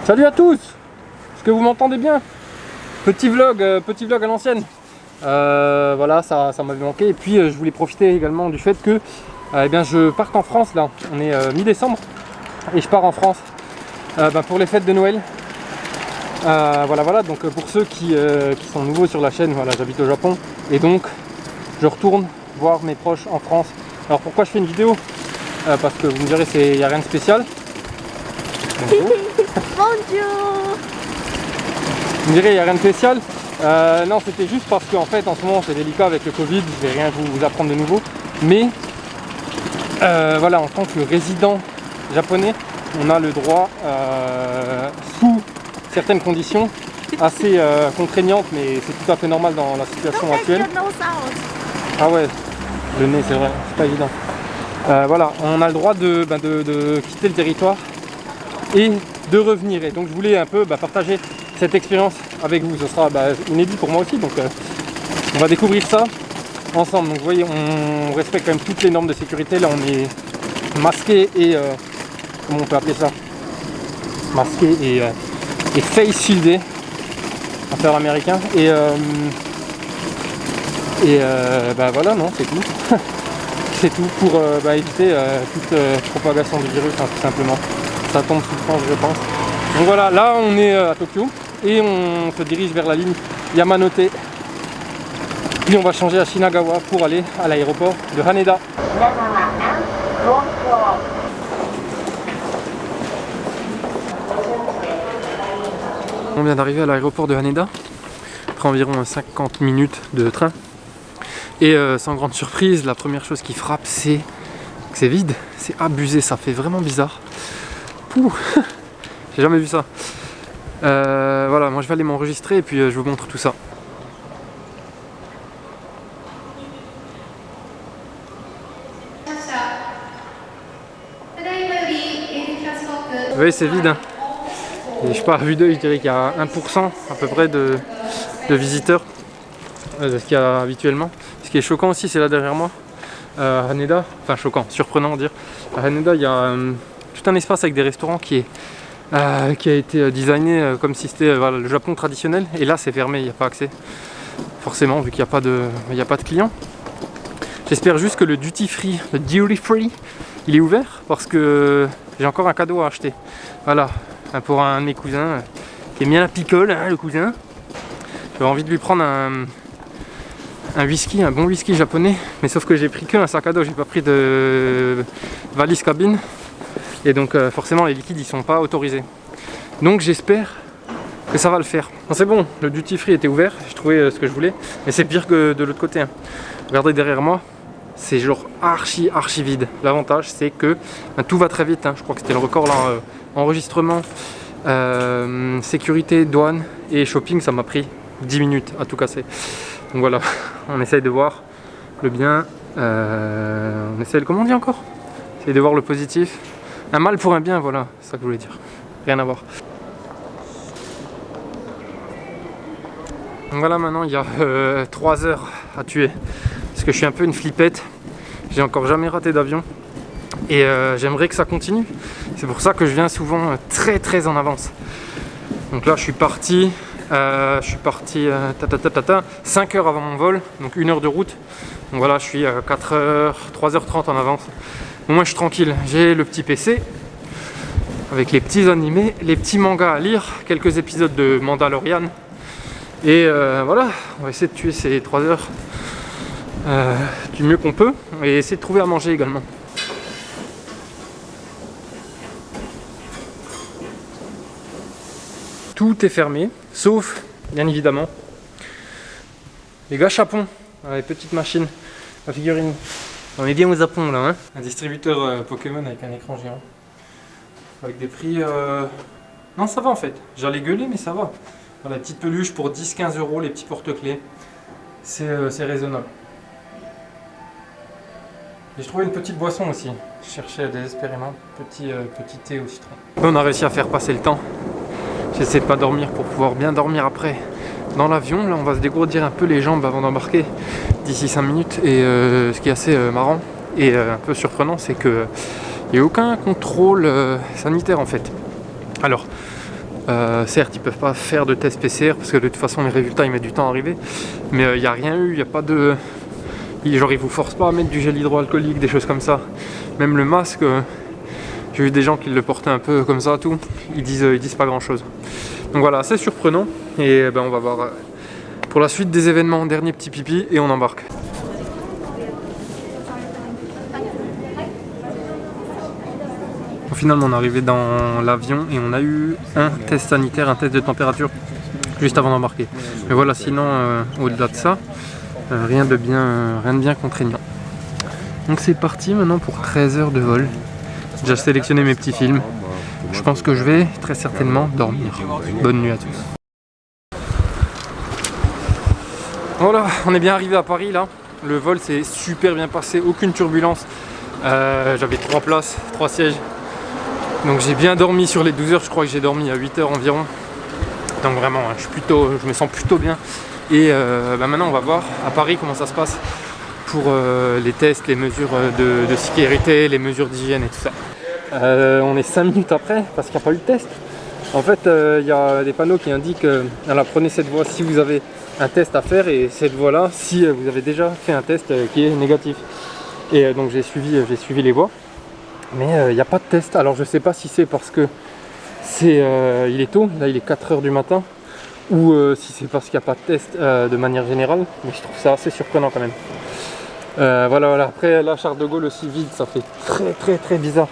Salut à tous. Est-ce que vous m'entendez bien? Petit vlog à l'ancienne. Voilà, ça m'avait manqué. Et puis je voulais profiter également du fait que eh bien, je parte en France là. On est mi-décembre et je pars en France pour les fêtes de Noël. Voilà. Donc pour ceux qui sont nouveaux sur la chaîne, voilà, j'habite au Japon et donc je retourne voir mes proches en France. Alors pourquoi je fais une vidéo? Parce que vous me direz, il n'y a rien de spécial. Bonjour. Bonjour. Vous me direz, il n'y a rien de spécial. Non, c'était juste parce qu'en fait, en ce moment, c'est délicat avec le Covid. Je ne vais rien vous apprendre de nouveau. Mais voilà, en tant que résident japonais, on a le droit, sous certaines conditions assez contraignantes, mais c'est tout à fait normal dans la situation actuelle. Ah ouais, le nez, c'est vrai, c'est pas évident. Voilà, on a le droit de quitter le territoire et de revenir. Et donc je voulais un peu partager cette expérience avec vous. Ce sera inédit pour moi aussi, donc on va découvrir ça ensemble. Donc vous voyez, on respecte quand même toutes les normes de sécurité. Là on est masqué et comment on peut appeler ça, masqué et face shieldé en faire américain. Et voilà, non, c'est tout. C'est tout pour éviter toute propagation du virus, hein, tout simplement. Ça tombe sous le sens, je pense. Donc voilà, là on est à Tokyo et on se dirige vers la ligne Yamanote. Puis on va changer à Shinagawa pour aller à l'aéroport de Haneda. On vient d'arriver à l'aéroport de Haneda, après environ 50 minutes de train. Et sans grande surprise, la première chose qui frappe, c'est que c'est vide, c'est abusé, ça fait vraiment bizarre. Pouh, j'ai jamais vu ça. Voilà, moi je vais aller m'enregistrer et puis je vous montre tout ça. Vous voyez, c'est vide, hein. Et je sais pas, à vue d'œil, je dirais qu'il y a 1% à peu près de visiteurs, ce qu'il y a habituellement. Ce qui est choquant aussi, c'est là derrière moi, à Haneda, enfin choquant, surprenant à dire. À Haneda, il y a tout un espace avec des restaurants qui a été designé comme si c'était le Japon traditionnel. Et là, c'est fermé, il n'y a pas accès, forcément, vu qu'il n'y a pas de clients. J'espère juste que le duty free, il est ouvert, parce que j'ai encore un cadeau à acheter. Voilà, pour un de mes cousins qui aime bien la picole, hein, le cousin. J'avais envie de lui prendre un whisky, un bon whisky japonais, mais sauf que j'ai pris qu'un sac à dos, j'ai pas pris de valise cabine, et donc forcément les liquides ils sont pas autorisés. Donc j'espère que ça va le faire. Non, c'est bon, le duty free était ouvert, j'ai trouvé ce que je voulais, mais c'est pire que de l'autre côté, hein. Regardez derrière moi, c'est genre archi vide. L'avantage c'est que tout va très vite, hein. Je crois que c'était le record là, enregistrement, sécurité, douane et shopping, ça m'a pris 10 minutes à tout casser. Donc voilà, on essaye de voir le bien, on essaye, comment on dit encore? Essaye de voir le positif. Un mal pour un bien, voilà, c'est ça que je voulais dire. Rien à voir. Donc voilà, maintenant il y a 3 heures à tuer. Parce que je suis un peu une flippette. J'ai encore jamais raté d'avion. Et j'aimerais que ça continue. C'est pour ça que je viens souvent très en avance. Donc là je suis parti 5 heures avant mon vol, donc 1 heure de route. Donc voilà, je suis 3h30 en avance. Au moins je suis tranquille, j'ai le petit PC avec les petits animés, les petits mangas à lire, quelques épisodes de Mandalorian. Et voilà, on va essayer de tuer ces 3 heures du mieux qu'on peut et essayer de trouver à manger également. Tout est fermé, sauf, bien évidemment, les gâchapons, les petites machines à figurines. On est bien au Japon là, hein. Un distributeur Pokémon avec un écran géant. Avec des prix... Non, ça va en fait. J'allais gueuler, mais ça va. Voilà, petite peluche pour 10-15 €, les petits porte-clés. C'est raisonnable. Et je trouvais une petite boisson aussi. Je cherchais désespérément petit thé au citron. On a réussi à faire passer le temps. J'essaie de pas dormir pour pouvoir bien dormir après dans l'avion. Là on va se dégourdir un peu les jambes avant d'embarquer d'ici 5 minutes. Et ce qui est assez marrant et un peu surprenant, c'est qu'il n'y a aucun contrôle sanitaire en fait. Alors Certes, ils peuvent pas faire de test PCR parce que de toute façon les résultats ils mettent du temps à arriver, mais il n'y a rien eu, il n'y a pas de... Genre ils vous forcent pas à mettre du gel hydroalcoolique, des choses comme ça. Même le masque, j'ai vu des gens qui le portaient un peu comme ça, tout. Ils disent pas grand chose. Donc voilà, c'est surprenant. Et on va voir pour la suite des événements, dernier petit pipi et on embarque. Finalement on est arrivé dans l'avion et on a eu un test sanitaire, un test de température juste avant d'embarquer. Mais voilà, sinon au-delà de ça, rien de bien contraignant. Donc c'est parti maintenant pour 13 heures de vol. J'ai déjà sélectionné mes petits films. Je pense que je vais très certainement dormir. Bonne nuit à tous. Voilà, on est bien arrivé à Paris là. Le vol s'est super bien passé, aucune turbulence. J'avais 3 places, 3 sièges. Donc j'ai bien dormi sur les 12 heures, je crois que j'ai dormi à 8 heures environ. Donc vraiment, je me sens plutôt bien. Et maintenant on va voir à Paris comment ça se passe pour les tests, les mesures de sécurité, les mesures d'hygiène et tout ça. On est 5 minutes après parce qu'il n'y a pas eu de test. En fait, il y a des panneaux qui indiquent alors prenez cette voie si vous avez un test à faire et cette voie là si vous avez déjà fait un test qui est négatif. Et donc j'ai suivi les voies. Mais il n'y a pas de test, alors je sais pas si c'est parce que il est tôt, là il est 4 h du matin, ou si c'est parce qu'il n'y a pas de test de manière générale, mais je trouve ça assez surprenant quand même. Voilà, après là Charles de Gaulle aussi vide, ça fait très bizarre.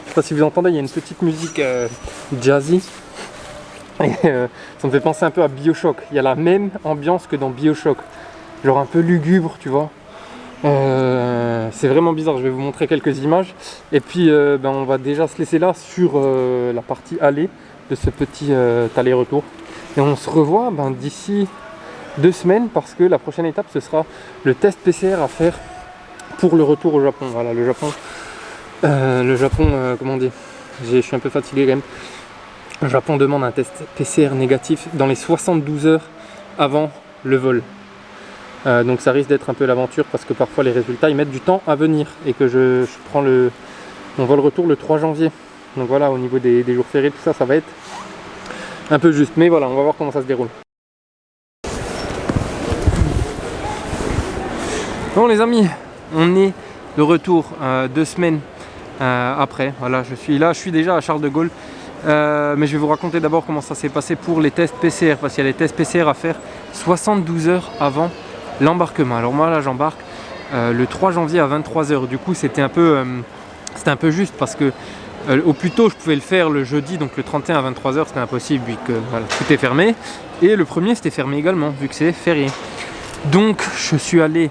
Je sais pas si vous entendez, il y a une petite musique jazzy, et ça me fait penser un peu à BioShock, il y a la même ambiance que dans BioShock, genre un peu lugubre, tu vois. C'est vraiment bizarre, je vais vous montrer quelques images et puis on va déjà se laisser là sur la partie aller de ce petit aller-retour et on se revoit d'ici 2 semaines parce que la prochaine étape ce sera le test PCR à faire pour le retour au Japon. Voilà, le Japon, comment dire, je suis un peu fatigué quand même. Le Japon demande un test PCR négatif dans les 72 heures avant le vol. Donc ça risque d'être un peu l'aventure parce que parfois les résultats ils mettent du temps à venir et que je prends mon vol retour le 3 janvier. Donc voilà, au niveau des jours fériés, tout ça, ça va être un peu juste. Mais voilà, on va voir comment ça se déroule. Bon les amis, on est de retour 2 semaines après. Voilà, je suis déjà à Charles de Gaulle. Mais je vais vous raconter d'abord comment ça s'est passé pour les tests PCR parce qu'il y a les tests PCR à faire 72 heures avant l'embarquement. Alors moi là j'embarque le 3 janvier à 23 h. Du coup c'était un peu juste parce que au plus tôt je pouvais le faire le jeudi, donc le 31 à 23 h c'était impossible vu que voilà, tout est fermé. Et le premier c'était fermé également vu que c'est férié. Donc je suis allé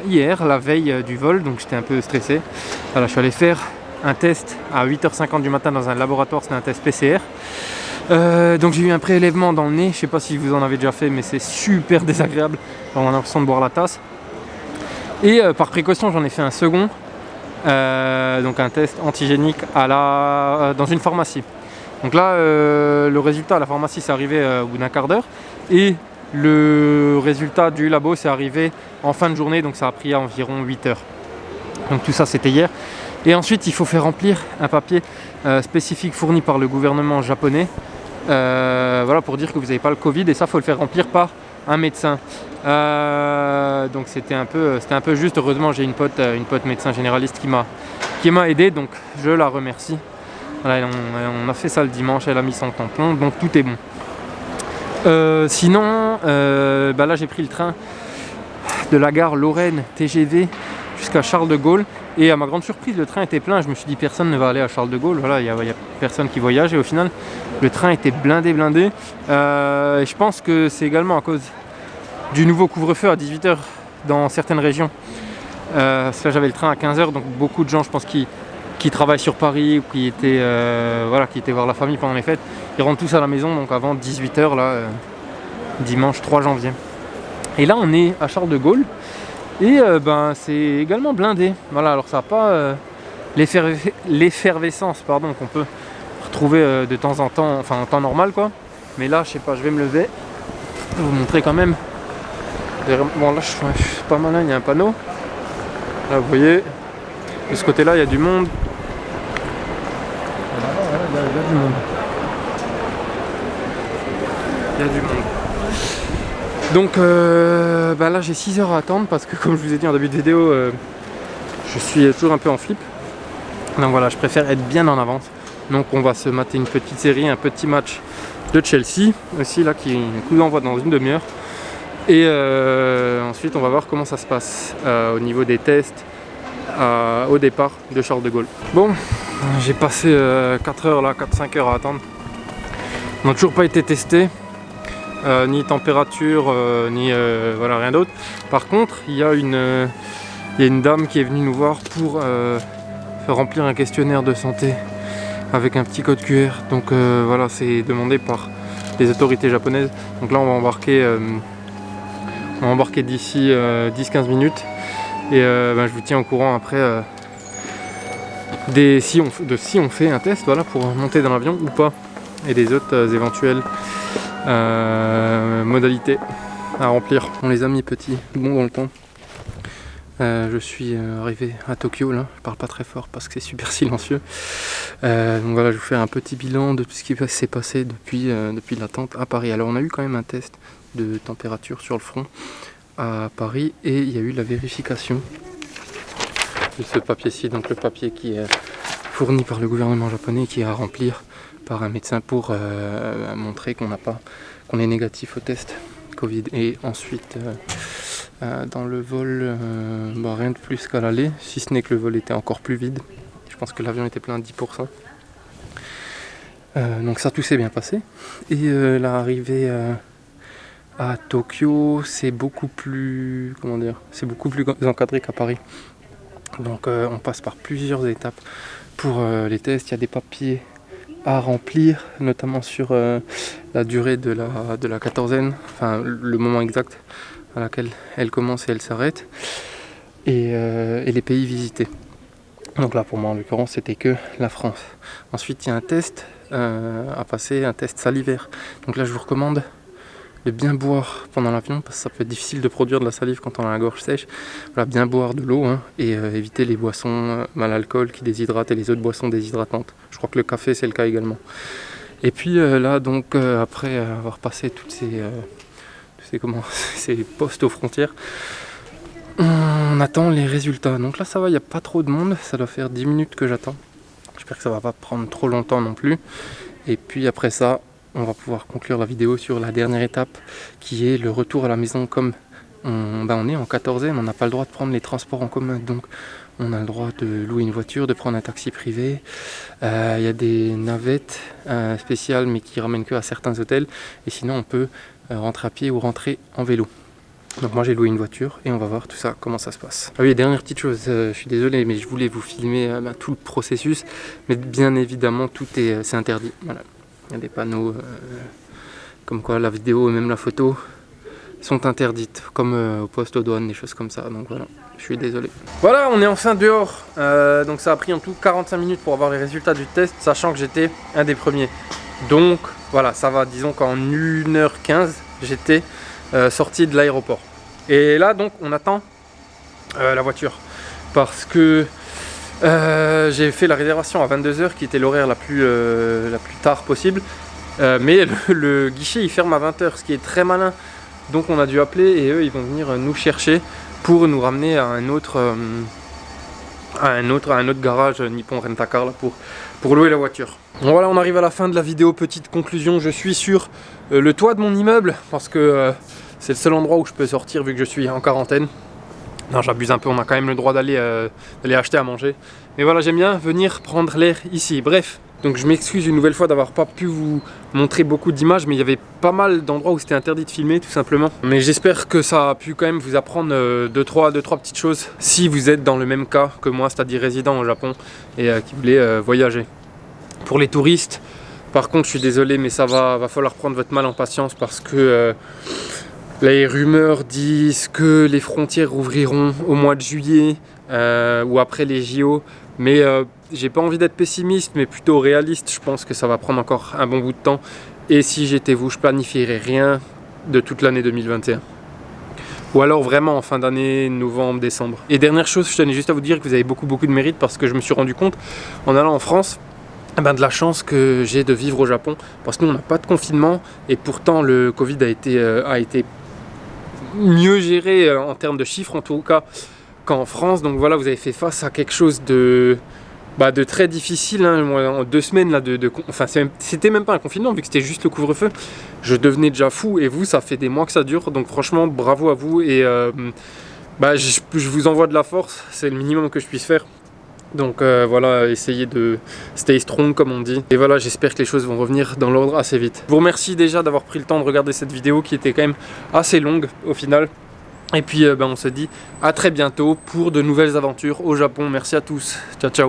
hier, la veille du vol, donc j'étais un peu stressé. Voilà, je suis allé faire un test à 8h50 du matin dans un laboratoire, c'était un test PCR. Donc j'ai eu un prélèvement dans le nez, je sais pas si vous en avez déjà fait mais c'est super désagréable, on a l'impression de boire la tasse. Et par précaution j'en ai fait un second, donc un test antigénique dans une pharmacie. Donc là le résultat à la pharmacie c'est arrivé au bout d'un quart d'heure et le résultat du labo c'est arrivé en fin de journée, donc ça a pris environ 8 heures. Donc tout ça c'était hier. Et ensuite il faut faire remplir un papier spécifique fourni par le gouvernement japonais. Voilà, pour dire que vous n'avez pas le Covid et ça faut le faire remplir par un médecin. Donc c'était un peu juste. Heureusement j'ai une pote médecin généraliste qui m'a aidé, donc je la remercie. Voilà, on a fait ça le dimanche, elle a mis son tampon, donc tout est bon. Sinon là j'ai pris le train de la gare Lorraine TGV jusqu'à Charles de Gaulle. Et à ma grande surprise, le train était plein. Je me suis dit personne ne va aller à Charles de Gaulle. Voilà, il y a personne qui voyage. Et au final, le train était blindé. Et je pense que c'est également à cause du nouveau couvre-feu à 18 h dans certaines régions. Parce que là, j'avais le train à 15 h. Donc beaucoup de gens, je pense, qui travaillent sur Paris ou qui étaient voir la famille pendant les fêtes, ils rentrent tous à la maison. Donc avant 18 h, là, dimanche 3 janvier. Et là, on est à Charles de Gaulle. Et c'est également blindé. Voilà, alors ça n'a pas l'effervescence qu'on peut retrouver de temps en temps, enfin en temps normal quoi. Mais là, je sais pas, je vais me lever. Je vais vous montrer quand même. Bon là, je suis pas malin, il y a un panneau. Là, vous voyez, de ce côté-là, il y a du monde. Voilà, il y a du monde. il y a du monde. Donc là j'ai 6 heures à attendre parce que comme je vous ai dit en début de vidéo, je suis toujours un peu en flip. Donc voilà, je préfère être bien en avance. Donc on va se mater une petite série, un petit match de Chelsea aussi là qui est un coup d'envoi dans une demi-heure. Et ensuite on va voir comment ça se passe au niveau des tests au départ de Charles de Gaulle. Bon, j'ai passé 4 heures là, 4-5 heures à attendre. On n'a toujours pas été testé. Ni température, ni voilà, rien d'autre. Par contre, il y a une dame qui est venue nous voir pour faire remplir un questionnaire de santé avec un petit code QR. Donc voilà, c'est demandé par les autorités japonaises. Donc là, on va embarquer d'ici 10-15 minutes. Et je vous tiens au courant après si on fait un test, voilà, pour monter dans l'avion ou pas. Et des autres éventuelles modalités à remplir. On les a mis petits bons dans le temps. Je suis arrivé à Tokyo là, je parle pas très fort parce que c'est super silencieux. Donc voilà, je vais vous faire un petit bilan de tout ce qui s'est passé depuis l'attente à Paris. Alors on a eu quand même un test de température sur le front à Paris et il y a eu la vérification de ce papier-ci, donc le papier qui est fourni par le gouvernement japonais qui est à remplir par un médecin pour montrer qu'on est négatif au test Covid. Et ensuite dans le vol, rien de plus qu'à l'aller, si ce n'est que le vol était encore plus vide. Je pense que l'avion était plein à 10%. Donc ça, tout s'est bien passé. Et l'arrivée à Tokyo, c'est beaucoup plus, c'est beaucoup plus encadré qu'à Paris. Donc on passe par plusieurs étapes pour les tests. Il y a des papiers à remplir, notamment sur la durée de la quatorzaine, enfin le moment exact à laquelle elle commence et elle s'arrête, et les pays visités. Donc là pour moi en l'occurrence c'était que la France. Ensuite il y a un test à passer, un test salivaire. Donc là je vous recommande de bien boire pendant l'avion parce que ça peut être difficile de produire de la salive quand on a la gorge sèche. Voilà, bien boire de l'eau et éviter les boissons l'alcool qui déshydratent et les autres boissons déshydratantes. Je crois que le café c'est le cas également. Et puis là donc après avoir passé toutes ces postes aux frontières, on attend les résultats. Donc là ça va, il n'y a pas trop de monde, ça doit faire 10 minutes que j'attends. J'espère que ça va pas prendre trop longtemps non plus. Et puis après ça, on va pouvoir conclure la vidéo sur la dernière étape qui est le retour à la maison. Comme on est en 14e, on n'a pas le droit de prendre les transports en commun, donc on a le droit de louer une voiture, de prendre un taxi privé. Il y a des navettes spéciales mais qui ramènent que à certains hôtels, et sinon on peut rentrer à pied ou rentrer en vélo. Donc moi j'ai loué une voiture et on va voir tout ça, comment ça se passe. Ah oui, dernière petite chose, je suis désolé mais je voulais vous filmer tout le processus, mais bien évidemment tout c'est interdit. Voilà. Il y a des panneaux comme quoi la vidéo et même la photo sont interdites, comme au poste aux douanes, des choses comme ça. Donc voilà, je suis désolé. Voilà, on est enfin dehors. Donc ça a pris en tout 45 minutes pour avoir les résultats du test, sachant que j'étais un des premiers. Donc voilà, ça va, disons qu'en 1h15, j'étais sorti de l'aéroport. Et là donc on attend la voiture parce que j'ai fait la réservation à 22 h qui était l'horaire la plus tard possible, mais le guichet il ferme à 20 h, ce qui est très malin. Donc on a dû appeler et eux ils vont venir nous chercher pour nous ramener à un autre garage Nippon Rent-A-Car là, pour louer la voiture. Bon, voilà, on arrive à la fin de la vidéo. Petite conclusion, je suis sur le toit de mon immeuble parce que c'est le seul endroit où je peux sortir vu que je suis en quarantaine. Non, j'abuse un peu, on a quand même le droit d'aller acheter à manger. Mais voilà, j'aime bien venir prendre l'air ici. Bref, donc je m'excuse une nouvelle fois d'avoir pas pu vous montrer beaucoup d'images, mais il y avait pas mal d'endroits où c'était interdit de filmer, tout simplement. Mais j'espère que ça a pu quand même vous apprendre deux, trois petites choses si vous êtes dans le même cas que moi, c'est-à-dire résident au Japon et qui voulez voyager. Pour les touristes, par contre, je suis désolé, mais ça va falloir prendre votre mal en patience parce que les rumeurs disent que les frontières rouvriront au mois de juillet ou après les JO, mais j'ai pas envie d'être pessimiste, mais plutôt réaliste. Je pense que ça va prendre encore un bon bout de temps. Et si j'étais vous, je planifierais rien de toute l'année 2021. Ou alors vraiment en fin d'année, novembre, décembre. Et dernière chose, je tenais juste à vous dire que vous avez beaucoup de mérite parce que je me suis rendu compte en allant en France, de la chance que j'ai de vivre au Japon, parce que nous on n'a pas de confinement et pourtant le Covid a été mieux géré en termes de chiffres en tout cas qu'en France. Donc voilà, vous avez fait face à quelque chose de très difficile, hein. Moi, en 2 semaines là, enfin c'était même pas un confinement vu que c'était juste le couvre-feu, je devenais déjà fou, et vous ça fait des mois que ça dure, donc franchement bravo à vous, et je vous envoie de la force, c'est le minimum que je puisse faire. Donc voilà, essayez de stay strong comme on dit. Et voilà, j'espère que les choses vont revenir dans l'ordre assez vite. Je vous remercie déjà d'avoir pris le temps de regarder cette vidéo qui était quand même assez longue au final. Et puis on se dit à très bientôt pour de nouvelles aventures au Japon. Merci à tous, ciao ciao.